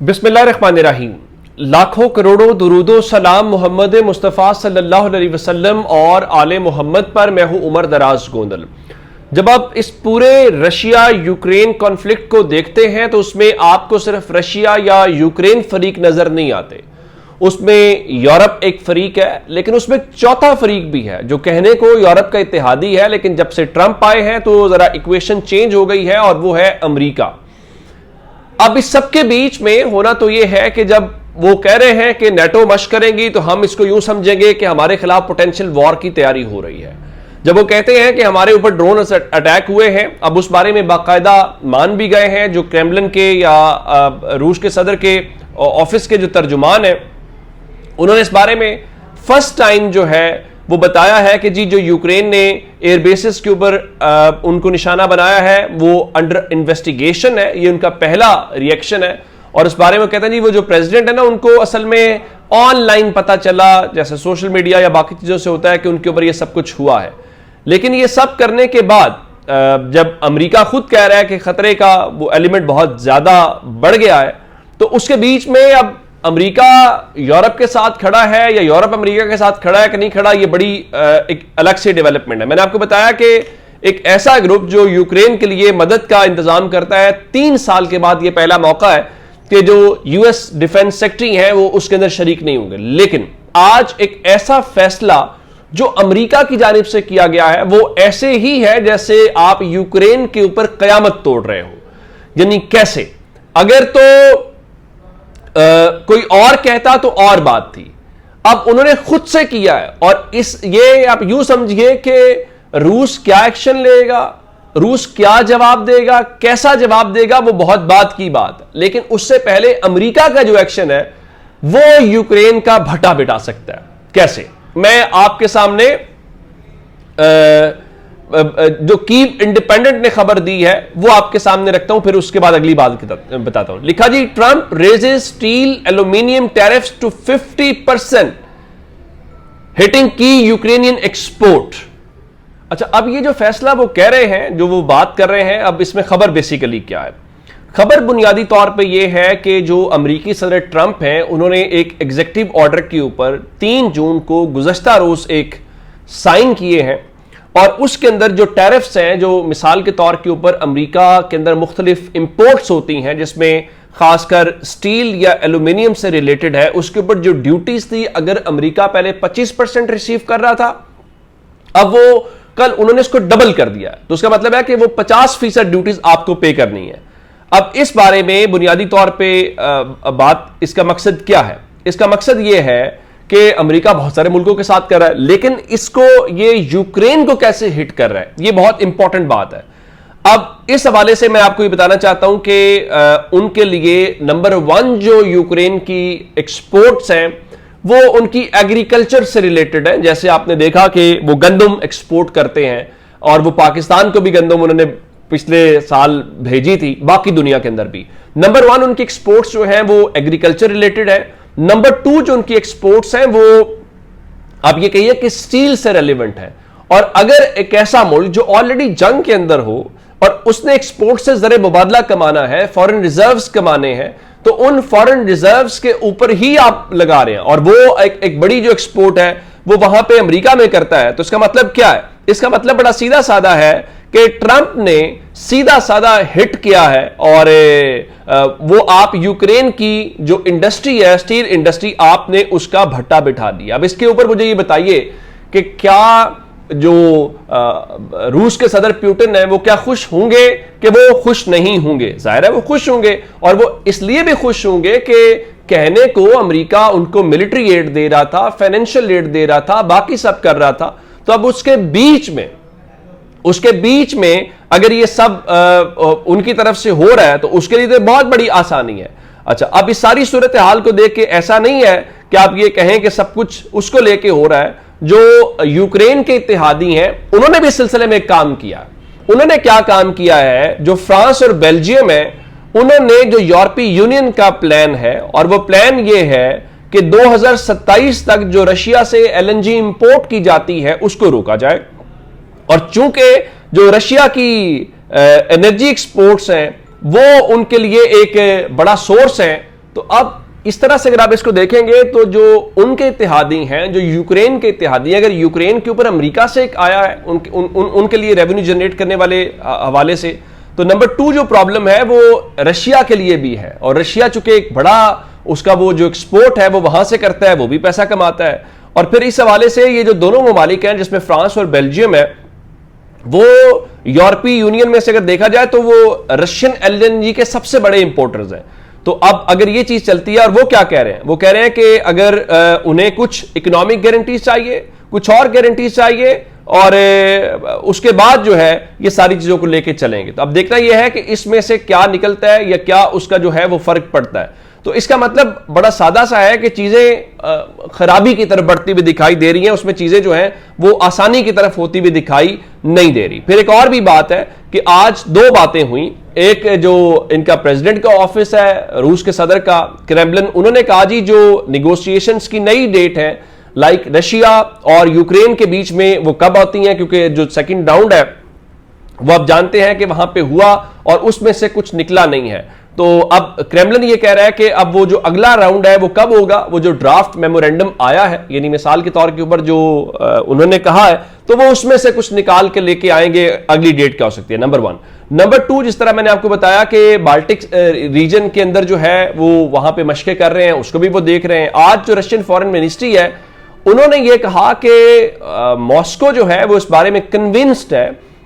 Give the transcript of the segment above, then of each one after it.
बिस्मिल्लाहिर्रहमानिर्रहीम। लाखों करोड़ों दुरूदो सलाम मोहम्मद मुस्तफ़ा सल्लल्लाहु अलैहि वसल्लम और आले मोहम्मद पर। मैं हूं उमर दराज गोंदल। जब आप इस पूरे रशिया यूक्रेन कॉन्फ्लिक्ट को देखते हैं तो उसमें आपको सिर्फ रशिया या यूक्रेन फरीक नजर नहीं आते, उसमें यूरोप एक फरीक है, लेकिन उसमें एक चौथा फरीक भी है जो कहने को यूरोप का इत्तेहादी है, लेकिन जब से ट्रंप आए हैं तो जरा इक्वेशन चेंज हो गई है और वो है अमेरिका। अब इस सबके बीच में होना तो यह है कि जब वो कह रहे हैं कि नेटो मश करेंगी तो हम इसको यूं समझेंगे कि हमारे खिलाफ पोटेंशियल वॉर की तैयारी हो रही है। जब वो कहते हैं कि हमारे ऊपर ड्रोन अटैक हुए हैं, अब उस बारे में बाकायदा मान भी गए हैं जो क्रेमलिन के या रूस के सदर के ऑफिस के जो तर्जुमान है, उन्होंने इस बारे में फर्स्ट टाइम जो है वो बताया है कि जी जो यूक्रेन ने एयरबेसिस के ऊपर उनको निशाना बनाया है वो अंडर इन्वेस्टिगेशन है। ये उनका पहला रिएक्शन है और इस बारे में कहते हैं जी वो जो प्रेसिडेंट है ना, उनको असल में ऑनलाइन पता चला, जैसे सोशल मीडिया या बाकी चीजों से होता है कि उनके ऊपर ये सब कुछ हुआ है। लेकिन ये सब करने के बाद जब अमेरिका खुद कह रहा है कि खतरे का वो एलिमेंट बहुत ज्यादा बढ़ गया है, तो उसके बीच में अब अमेरिका यूरोप के साथ खड़ा है या यूरोप अमेरिका के साथ खड़ा है कि नहीं खड़ा, ये बड़ी एक अलग से डेवलपमेंट है। मैंने आपको बताया कि एक ऐसा ग्रुप जो यूक्रेन के लिए मदद का इंतजाम करता है, 3 साल के बाद ये पहला मौका है कि जो यूएस डिफेंस सेक्रेटरी हैं वो उसके अंदर शरीक नहीं होंगे। लेकिन आज एक ऐसा फैसला जो अमेरिका की जानिब से किया गया है वो ऐसे ही है जैसे आप यूक्रेन के ऊपर कयामत तोड़ रहे हो। यानी कैसे? अगर तो कोई और कहता तो और बात थी, अब उन्होंने खुद से किया है। और ये आप यूं समझिए कि रूस क्या एक्शन लेगा, रूस क्या जवाब देगा, कैसा जवाब देगा, वो बहुत बात की बात है। लेकिन उससे पहले अमेरिका का जो एक्शन है वो यूक्रेन का भट्टा बिठा सकता है। कैसे? मैं आपके सामने जो कीव इंडिपेंडेंट ने खबर दी है वो आपके सामने रखता हूं, फिर उसके बाद अगली बात बताता हूं। लिखा जी, Trump raises steel aluminium tariffs to 50%, hitting की यूक्रेनियन एक्सपोर्ट। अच्छा, अब ये जो फैसला वो कह रहे हैं, जो वो बात कर रहे हैं, अब इसमें खबर बेसिकली क्या है? खबर बुनियादी तौर पे ये है कि जो अमेरिकी सदर ट्रंप हैं उन्होंने एक एग्जीक्यूटिव ऑर्डर के ऊपर 3 जून को गुज़श्ता रोज एक साइन किए हैं और उसके अंदर जो टैरिफ्स हैं, जो मिसाल के तौर के ऊपर अमेरिका के अंदर मुख्तलिफ इंपोर्ट्स होती हैं जिसमें खासकर स्टील या एल्यूमिनियम से रिलेटेड है, उसके ऊपर जो ड्यूटीज थी, अगर अमेरिका पहले 25% रिसीव कर रहा था, अब वो कल उन्होंने इसको डबल कर दिया। तो उसका मतलब है कि वो 50% ड्यूटीज आपको पे करनी है। अब इस बारे में बुनियादी तौर पर बात, इसका मकसद क्या है? इसका मकसद यह है कि अमेरिका बहुत सारे मुल्कों के साथ कर रहा है, लेकिन इसको ये यूक्रेन को कैसे हिट कर रहा है, ये बहुत इंपॉर्टेंट बात है। अब इस हवाले से मैं आपको ये बताना चाहता हूं कि उनके लिए नंबर 1 जो यूक्रेन की एक्सपोर्ट्स हैं वो उनकी एग्रीकल्चर से रिलेटेड है। जैसे आपने देखा कि वो गंदम एक्सपोर्ट करते हैं और वो पाकिस्तान को भी गंदम उन्होंने पिछले साल भेजी थी, बाकी दुनिया के अंदर भी। नंबर 1 उनकी एक्सपोर्ट्स जो हैं वो एग्रीकल्चर रिलेटेड है। नंबर 2 जो उनकी एक्सपोर्ट्स हैं वो आप ये कहिए कि स्टील से रेलिवेंट है। और अगर एक ऐसा मुल्क जो ऑलरेडी जंग के अंदर हो और उसने एक्सपोर्ट से ज़र मुबादला कमाना है, फॉरेन रिजर्व्स कमाने हैं, तो उन फॉरेन रिजर्व्स के ऊपर ही आप लगा रहे हैं और वो एक बड़ी जो एक्सपोर्ट है वो वहां पे अमेरिका में करता है। तो इसका मतलब क्या है? इसका मतलब बड़ा सीधा साधा है कि ट्रंप ने सीधा साधा हिट किया है और वो आप यूक्रेन की जो इंडस्ट्री है, स्टील इंडस्ट्री, आपने उसका भट्टा बिठा दिया। अब इसके ऊपर मुझे ये बताइए कि क्या जो रूस के सदर पुतिन है वो क्या खुश होंगे कि वो खुश नहीं होंगे? जाहिर है वो खुश होंगे और वो इसलिए भी खुश होंगे कि कहने को अमेरिका उनको मिलिट्री एड दे रहा था, फाइनेंशियल एड दे रहा था, बाकी सब कर रहा था। तो अब उसके बीच में अगर ये सब उनकी तरफ से हो रहा है तो उसके लिए तो बहुत बड़ी आसानी है। अच्छा, अब इस सारी सूरत हाल को देख के ऐसा नहीं है कि आप ये कहें कि सब कुछ उसको लेके हो रहा है। जो यूक्रेन के इत्तेहादी हैं उन्होंने भी इस सिलसिले में एक काम किया। उन्होंने क्या काम किया है? जो फ्रांस और बेल्जियम है, उन्होंने जो यूरोपीय यूनियन का प्लान है, और वो प्लान ये है कि 2027 तक जो रशिया से एलएनजी इंपोर्ट की जाती है उसको रोका जाए। और चूंकि जो रशिया की एनर्जी एक्सपोर्ट्स हैं वो उनके लिए एक बड़ा सोर्स है, तो अब इस तरह से अगर आप इसको देखेंगे तो जो उनके इत्तेहादी हैं, जो यूक्रेन के इत्तेहादी हैं, अगर यूक्रेन के ऊपर अमेरिका से एक आया है उनके लिए रेवेन्यू जनरेट करने वाले हवाले से, तो नंबर 2 जो प्रॉब्लम है वो रशिया के लिए भी है। और रशिया चूंकि एक बड़ा उसका वो जो एक्सपोर्ट है वो वहां से करता है, वो भी पैसा कमाता है। और फिर इस हवाले से ये जो दोनों ममालिक हैं जिसमें फ्रांस और बेल्जियम है, वो यूरोपीय यूनियन में से अगर देखा जाए तो वो रशियन एलएनजी के सबसे बड़े इंपोर्टर्स हैं। तो अब अगर ये चीज चलती है, और वो क्या कह रहे हैं, वो कह रहे हैं कि अगर उन्हें कुछ इकोनॉमिक गारंटीज चाहिए, कुछ और गारंटीज चाहिए, और उसके बाद जो है ये सारी चीजों को लेके चलेंगे। तो अब देखना यह है कि इसमें से क्या निकलता है या क्या उसका जो है वो फर्क पड़ता है। तो इसका मतलब बड़ा सादा सा है कि चीजें खराबी की तरफ बढ़ती हुई दिखाई दे रही हैं, उसमें चीजें जो हैं वो आसानी की तरफ होती हुई दिखाई नहीं दे रही। फिर एक और भी बात है कि आज 2 बातें हुई। एक जो इनका प्रेसिडेंट का ऑफिस है, रूस के सदर का, क्रेमलिन, उन्होंने कहा जी जो निगोशिएशंस की नई डेट है लाइक रशिया और यूक्रेन के बीच में वो कब होती हैं, क्योंकि जो सेकंड राउंड है वो आप जानते हैं कि वहां पे हुआ और उसमें से कुछ निकला नहीं है। तो अब क्रेमलिन ये कह रहा है कि अब वो जो अगला राउंड है वो कब होगा, वो जो ड्राफ्ट मेमोरेंडम आया है, यानी मिसाल के तौर के ऊपर जो उन्होंने कहा है, तो वो उसमें से कुछ निकाल के लेके आएंगे। अगली डेट क्या हो सकती है, नंबर 1। नंबर 2, जिस तरह मैंने आपको बताया कि बाल्टिक रीजन के अंदर जो है वो वहां पे मशक़े कर रहे हैं, उसको भी वो देख रहे हैं। आज जो रशियन फॉरेन मिनिस्ट्री है उन्होंने ये कहा कि मॉस्को जो है वो इस बारे में कन्विंस्ड है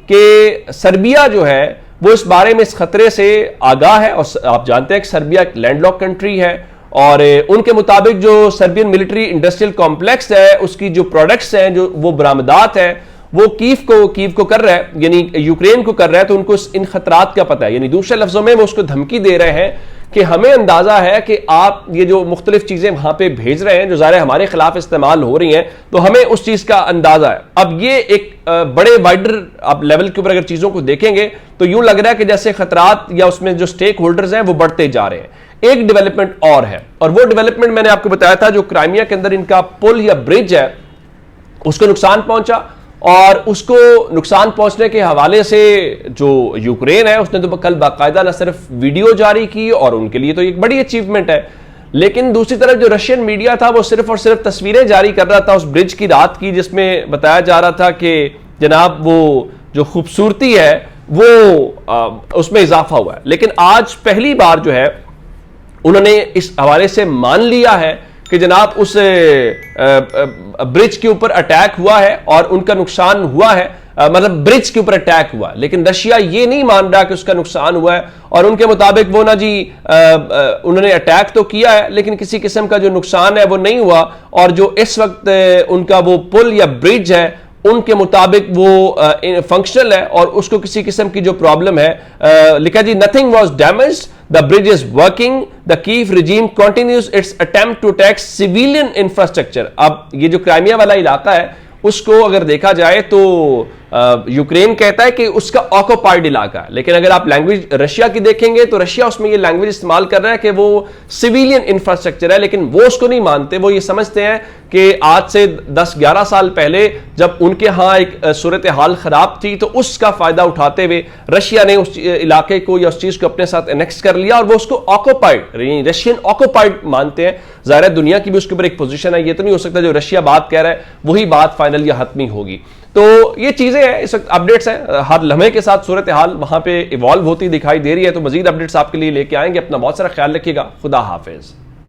कि सर्बिया जो है वो इस बारे में इस खतरे से आगाह है। और आप जानते हैं कि सर्बिया एक लैंडलॉक कंट्री है, और उनके मुताबिक जो सर्बियन मिलिट्री इंडस्ट्रियल कॉम्प्लेक्स है उसकी जो प्रोडक्ट्स हैं, जो वो बरामदात है, वो कीव को कर रहा है, यानी यूक्रेन को कर रहा है। तो उनको इन खतरात का पता है, यानी दूसरे लफ्जों में वो उसको धमकी दे रहे हैं कि हमें अंदाजा है कि आप ये जो मुख्तलिफ चीजें वहां पे भेज रहे हैं जो ज़ाहिर हमारे खिलाफ इस्तेमाल हो रही हैं, तो हमें उस चीज का अंदाजा है। अब ये एक बड़े वाइडर आप लेवल के ऊपर अगर चीजों को देखेंगे तो यूं लग रहा है कि जैसे खतरात या उसमें जो स्टेक होल्डर्स हैं वो बढ़ते जा रहे हैं। एक डेवलपमेंट और है, और वो डेवलपमेंट मैंने आपको बताया था, जो क्राइमिया के अंदर इनका पुल या ब्रिज है उसको नुकसान पहुंचा, और उसको नुकसान पहुंचने के हवाले से जो यूक्रेन है उसने तो कल बाकायदा न सिर्फ वीडियो जारी की, और उनके लिए तो एक बड़ी अचीवमेंट है, लेकिन दूसरी तरफ जो रशियन मीडिया था वो सिर्फ और सिर्फ तस्वीरें जारी कर रहा था उस ब्रिज की रात की, जिसमें बताया जा रहा था कि जनाब वो जो खूबसूरती है वो उसमें इजाफा हुआ है। लेकिन आज पहली बार जो है उन्होंने इस हवाले से मान लिया है कि जनाब उस ब्रिज के ऊपर अटैक हुआ है और उनका नुकसान हुआ है, मतलब ब्रिज के ऊपर अटैक हुआ, लेकिन रशिया ये नहीं मान रहा कि उसका नुकसान हुआ है। और उनके मुताबिक वो ना जी उन्होंने अटैक तो किया है लेकिन किसी किस्म का जो नुकसान है वो नहीं हुआ, और जो इस वक्त उनका वो पुल या ब्रिज है उनके मुताबिक वो फंक्शनल है और उसको किसी किस्म की जो प्रॉब्लम है, लिखा जी nothing was damaged, the bridge is working, the Kyiv regime continues its attempt to attack civilian infrastructure. अब ये जो क्राइमिया वाला इलाका है उसको अगर देखा जाए तो यूक्रेन कहता है कि उसका ऑक्युपाइड इलाका है, लेकिन अगर आप लैंग्वेज रशिया की देखेंगे तो रशिया उसमें ये लैंग्वेज इस्तेमाल कर रहा है कि वो सिविलियन इंफ्रास्ट्रक्चर है, लेकिन वो उसको नहीं मानते। वो ये समझते हैं कि आज से 10-11 साल पहले जब उनके यहाँ एक सूरत हाल खराब थी तो उसका फायदा उठाते हुए रशिया ने उस इलाके को या उस चीज को अपने साथ एनेक्स कर लिया और वो उसको ऑक्युपाइड, रशियन ऑक्युपाइड मानते हैं। ज़ाहिर है दुनिया की भी उसके ऊपर एक पोजीशन है, ये तो नहीं हो सकता जो रशिया बात कह रहा है वही बात फाइनल या हतमी होगी। तो ये चीजें हैं, इस वक्त अपडेट्स हैं, हर लम्हे के साथ सूरत हाल वहां पे इवॉल्व होती दिखाई दे रही है। तो मजीद अपडेट्स आपके लिए लेके आएंगे। अपना बहुत सारा ख्याल रखिएगा। खुदा हाफिज।